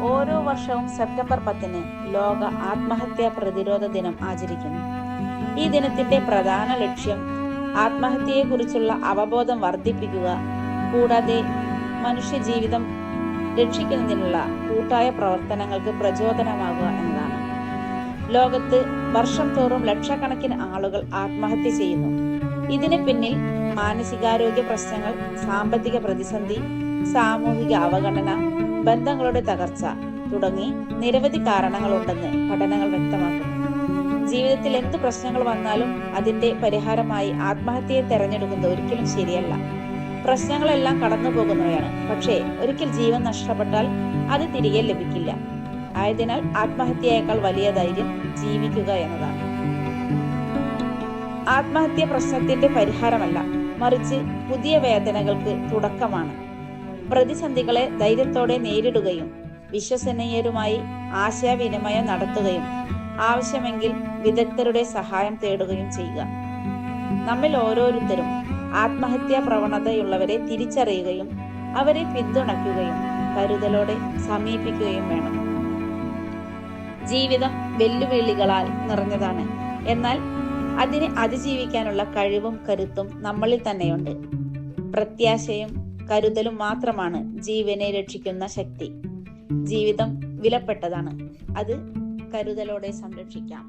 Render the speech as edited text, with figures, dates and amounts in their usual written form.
ഓരോ വർഷവും സെപ്റ്റംബർ 10 ലോക ആത്മഹത്യാ പ്രതിരോധ ദിനം ആചരിക്കുന്നു. ഈ ദിനത്തിന്റെ പ്രധാന ലക്ഷ്യം ആത്മഹത്യയെക്കുറിച്ചുള്ള അവബോധം വർദ്ധിപ്പിക്കുക, കൂടാതെ മനുഷ്യജീവിതം രക്ഷിക്കുന്നതിനുള്ള കൂട്ടായ പ്രവർത്തനങ്ങൾക്ക് പ്രചോദനമാകുക എന്നതാണ്. ലോകത്ത് വർഷം തോറും ലക്ഷക്കണക്കിന് ആളുകൾ ആത്മഹത്യ ചെയ്യുന്നു. ഇതിന് പിന്നിൽ മാനസികാരോഗ്യ പ്രശ്നങ്ങൾ, സാമ്പത്തിക പ്രതിസന്ധി, സാമൂഹിക അവഗണന, ബന്ധങ്ങളുടെ തകർച്ച തുടങ്ങി നിരവധി കാരണങ്ങളുണ്ടെന്ന് പഠനങ്ങൾ വ്യക്തമാക്കുന്നു. ജീവിതത്തിൽ എന്ത് പ്രശ്നങ്ങൾ വന്നാലും അതിന്റെ പരിഹാരമായി ആത്മഹത്യയെ തെരഞ്ഞെടുക്കുന്നത് ഒരിക്കലും ശരിയല്ല. പ്രശ്നങ്ങളെല്ലാം കടന്നു പോകുന്നവയാണ്, പക്ഷേ ഒരിക്കൽ ജീവൻ നഷ്ടപ്പെട്ടാൽ അത് തിരികെ ലഭിക്കില്ല. ആയതിനാൽ ആത്മഹത്യയേക്കാൾ വലിയ ധൈര്യം ജീവിക്കുക എന്നതാണ്. ആത്മഹത്യ പ്രശ്നത്തിന്റെ പരിഹാരമല്ല, മറിച്ച് പുതിയ വേദനകൾക്ക് തുടക്കമാണ്. പ്രതിസന്ധികളെ ധൈര്യത്തോടെ നേരിടുകയും വിശ്വസനീയരുമായി ആശയവിനിമയം നടത്തുകയും ആവശ്യമെങ്കിൽ വിദഗ്ധരുടെ സഹായം തേടുകയും ചെയ്യുക. നമ്മിൽ ഓരോരുത്തരും ആത്മഹത്യാ പ്രവണതയുള്ളവരെ തിരിച്ചറിയുകയും അവരെ പിന്തുണയ്ക്കുകയും കരുതലോടെ സമീപിക്കുകയും വേണം. ജീവിതം വെല്ലുവിളികളാൽ നിറഞ്ഞതാണ്, എന്നാൽ അതിനെ അതിജീവിക്കാനുള്ള കഴിവും കരുത്തും നമ്മളിൽ തന്നെയുണ്ട്. പ്രത്യാശയും കരുതലും മാത്രമാണ് ജീവനെ രക്ഷിക്കുന്ന ശക്തി. ജീവിതം വിലപ്പെട്ടതാണ്, അത് കരുതലോടെ സംരക്ഷിക്കാം.